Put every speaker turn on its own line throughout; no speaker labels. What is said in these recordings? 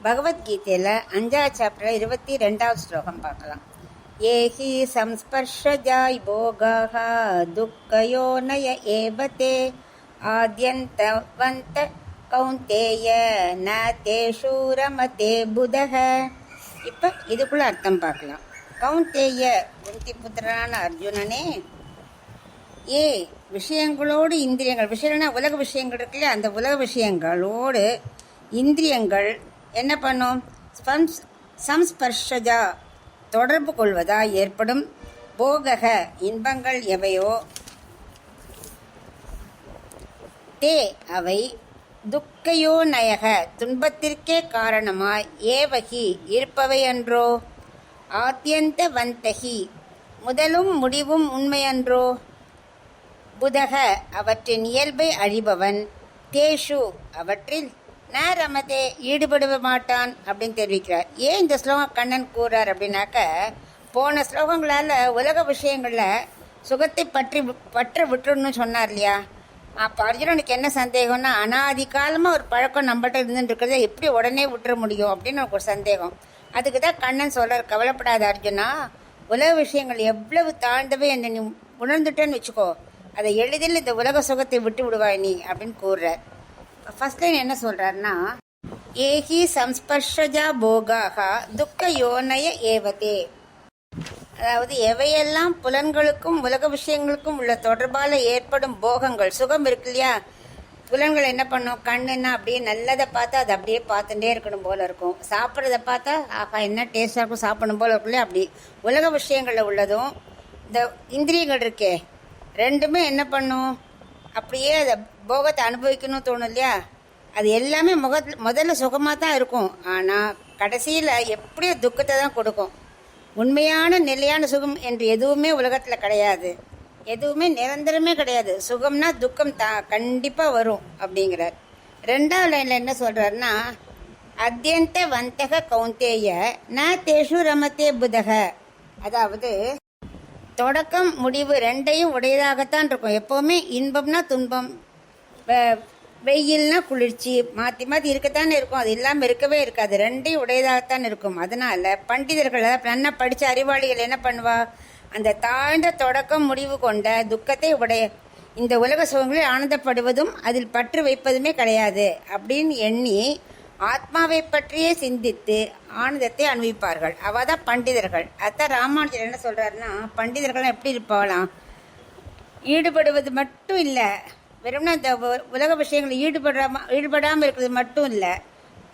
பகவத்கீதையில் 5வது சாப்டர் 22வது ஸ்லோகம் பார்க்கலாம். ஏஹி சம்ஸ்பர்ஷஜாய் போகாஹ துக்கயோனய ஏவதே ஆத்யந்தவந்த கௌந்தேய ந தேஷு ரமதே புதஹ. இப்போ இதுக்குள்ள அர்த்தம் பார்க்கலாம். கௌந்தேய குந்தி புத்திரனான அர்ஜுனனே, விஷயங்களோடு இந்திரியங்கள், விஷயம்னா உலக விஷயங்கள் இருக்குல்ல, அந்த உலக விஷயங்களோடு இந்திரியங்கள் என்ன பண்ணும்? சம்ஸ்பர்ஷஜா தொடர்பு கொள்வதா ஏற்படும் போகக இன்பங்கள் எவையோ தே அவை துக்கையோ நயக துன்பத்திற்கே காரணமாய் ஏவகி இருப்பவை அன்றோ, ஆத்யந்த வந்தகி முதலும் முடிவும் உண்மையன்றோ, புதக அவற்றின் இயல்பை அழிபவன், தேஷு அவற்றில் ந ரமதே ஈடுபடுவ மாட்டான் அப்படின்னு தெரிவிக்கிறார். ஏன் இந்த ஸ்லோகம் கண்ணன் கூறார் அப்படின்னாக்க, போன ஸ்லோகங்களால் உலக விஷயங்களில் சுகத்தை பற்ற விட்டுணும்னு சொன்னார் இல்லையா. அப்போ அர்ஜுனனுக்கு என்ன சந்தேகம்னா, அனாதி காலமாக ஒரு பழக்கம் நம்மகிட்ட இருந்துட்டு இருக்கிறத எப்படி உடனே விட்டுற முடியும் அப்படின்னு எனக்கு ஒரு சந்தேகம். அதுக்கு தான் கண்ணன் சொல்கிறார், கவலைப்படாத அர்ஜுனா, உலக விஷயங்கள் எவ்வளவு தாழ்ந்தவை என்று நீ உணர்ந்துட்டேன்னு வச்சுக்கோ, அதை எளிதில் இந்த உலக சுகத்தை விட்டு விடுவாய் நீ அப்படின்னு கூறுறார். ஃபர்ஸ்ட் லைன் என்ன சொல்றாருன்னா, ஏஹி சம்ஸ்பர்ஷஜா போகாஹா துக்க யோனய ஏவதே, அதாவது எவையெல்லாம் புலன்களுக்கும் உலக விஷயங்களுக்கும் உள்ள தொடர்பால் ஏற்படும் போகங்கள், சுகம் இருக்கு இல்லையா, புலன்கள் என்ன பண்ணும்? கண்ணுன்னா அப்படியே நல்லதை பார்த்தா அது அப்படியே பார்த்துட்டே இருக்கணும் போல இருக்கும், சாப்பிட்றத பார்த்தா ஆஹா என்ன டேஸ்டாக இருக்கும் சாப்பிடணும் போல இருக்கும் இல்லையா. அப்படி உலக விஷயங்களில் உள்ளதும் இந்த இந்திரியங்கள் இருக்கே ரெண்டுமே என்ன பண்ணும்? அப்படியே அதை போகத்தை அனுபவிக்கணும் தோணும் இல்லையா. அது எல்லாமே முதல்ல சுகமாக தான் இருக்கும், ஆனால் கடைசியில் எப்படியோ துக்கத்தை தான் கொடுக்கும். உண்மையான நிலையான சுகம் என்று எதுவுமே உலகத்தில் கிடையாது, எதுவுமே நிரந்தரமே கிடையாது. சுகம்னா துக்கம் கண்டிப்பாக வரும் அப்படிங்கிறார். 2வது லைனில் என்ன சொல்கிறாருன்னா, அத்தியந்த வந்தக கௌந்தேய ந தேஷு ரமத்தே புதக, அதாவது தொடக்கம் முடிவு ரெண்டையும் உடையதாகத்தான் இருக்கும். எப்போவுமே இன்பம்னா துன்பம், வெயில்னா குளிர்ச்சி மாற்றி மாற்றி இருக்கத்தானே இருக்கும், அது இல்லாமல் இருக்கவே இருக்காது, ரெண்டையும் உடையதாகத்தான் இருக்கும். அதனால் பண்டிதர்கள், அதாவது நல்லா படித்த அறிவாளிகள் என்ன பண்ணுவா, அந்த தாழ்ந்த தொடக்கம் முடிவு கொண்ட துக்கத்தை இந்த உலக சுகங்களில் ஆனந்தப்படுவதும் அதில் பற்று வைப்பதுமே கிடையாது அப்படின்னு எண்ணி ஆத்மாவை பற்றியே சிந்தித்து ஆனந்தத்தை அனுபவிப்பார்கள். அவள் தான் பண்டிதர்கள். அதான் ராமானுஜர் என்ன சொல்கிறாருன்னா, பண்டிதர்கள்லாம் எப்படி இருப்பாங்களாம், ஈடுபடுவது மட்டும் இல்லை, வெறும்னா இந்த உலக விஷயங்களில் ஈடுபடாமல் இருக்கிறது மட்டும் இல்லை,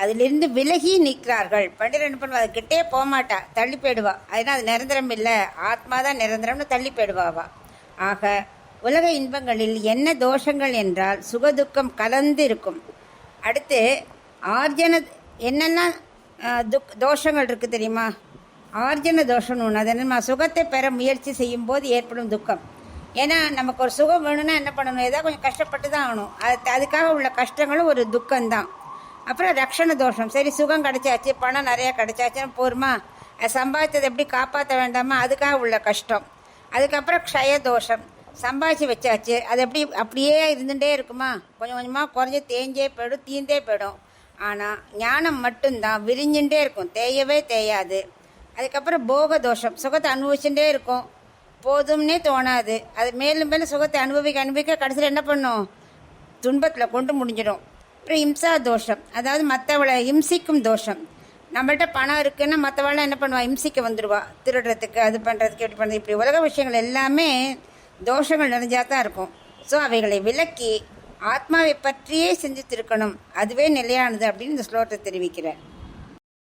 அதிலிருந்து விலகி நிற்கிறார்கள். பண்டிதர் என்ன பண்ணுவா, அது கிட்டே போக மாட்டா, தள்ளி போயிடுவா. அதனால் அது நிரந்தரம் இல்லை, ஆத்மா தான் நிரந்தரம்னு தள்ளி போயிடுவாவா. ஆக உலக இன்பங்களில் என்ன தோஷங்கள் என்றால் சுகதுக்கம் கலந்து இருக்கும். அடுத்து ஆர்ஜன என்னெல்லாம் தோஷங்கள் இருக்குது தெரியுமா? ஆர்ஜன தோஷம்னு ஒன்று, அது என்னமா, சுகத்தை பெற முயற்சி செய்யும் போது ஏற்படும் துக்கம். ஏன்னா நமக்கு ஒரு சுகம் வேணும்னா என்ன பண்ணணும், ஏதாவது கொஞ்சம் கஷ்டப்பட்டு தான் ஆகணும், அதுக்காக உள்ள கஷ்டங்களும் ஒரு துக்கம்தான். அப்புறம் ரக்ஷண தோஷம், சரி சுகம் கிடைச்சாச்சு, பணம் நிறையா கிடைச்சாச்சுன்னு போருமா, சம்பாதிச்சதை எப்படி காப்பாற்ற வேண்டாமா, அதுக்காக உள்ள கஷ்டம். அதுக்கப்புறம் க்ஷய தோஷம், சம்பாதிச்சு வச்சாச்சு அது எப்படி அப்படியே இருந்துகிட்டே இருக்குமா, கொஞ்சம் கொஞ்சமாக குறைஞ்சி தேஞ்சே போயிடும், தீந்தே போயிடும். ஆனால் ஞானம் மட்டும்தான் விரிஞ்சுட்டே இருக்கும், தேயவே தேயாது. அதுக்கப்புறம் போக தோஷம், சுகத்தை அனுபவிச்சுட்டே இருக்கும், போதும்னே தோணாது, அது மேலும் மேலும் சுகத்தை அனுபவிக்க கடைசியில் என்ன பண்ணும், துன்பத்தில் கொண்டு முடிஞ்சிடும். அப்புறம் இம்சா தோஷம், அதாவது மற்றவளை இம்சிக்கும் தோஷம். நம்மள்கிட்ட பணம் இருக்குன்னா மற்றவளை என்ன பண்ணுவா, இம்சிக்க வந்துடுவா, திருடுறதுக்கு, அது பண்ணுறதுக்கு, எப்படி பண்ணுறது, இப்படி உலக விஷயங்கள் எல்லாமே தோஷங்கள் நிறைஞ்சால் தான் இருக்கும். ஸோ அவைகளை விலக்கி ஆத்மாவை பற்றியே சிந்தித்திருக்கணும், அதுவே நிலையானது அப்படின்னு இந்த ஸ்லோகத்தை தெரிவிக்கிறேன்.